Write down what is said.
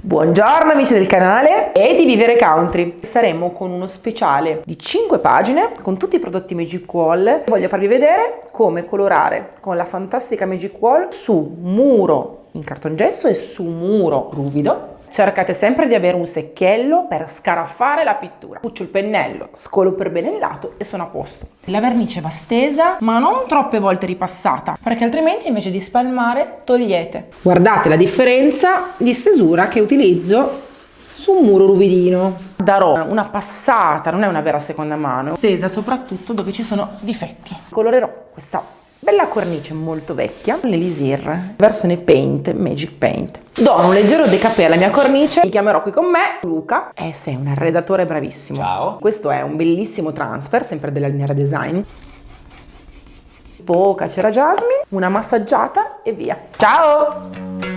Buongiorno amici del canale e di Vivere Country. Staremo con uno speciale di 5 pagine con tutti i prodotti Magic Wall. Voglio farvi vedere come colorare con la fantastica Magic Wall su muro in cartongesso e su muro ruvido. Cercate sempre di avere un secchiello per scaraffare la pittura. Puccio il pennello, scolo per bene il lato e sono a posto. La vernice va stesa, ma non troppe volte ripassata, perché altrimenti invece di spalmare togliete. Guardate la differenza di stesura che utilizzo su un muro ruvidino. Darò una passata, non è una vera seconda mano, stesa soprattutto dove ci sono difetti. Colorerò questa bella cornice molto vecchia, l'Elisir, versione Paint, Magic Paint. Do un leggero decapè alla mia cornice, mi chiamerò qui con me Luca e sei un arredatore bravissimo. Ciao. Questo è un bellissimo transfer, sempre della Liniera Design. Poca cera jasmine, una massaggiata e via. Ciao!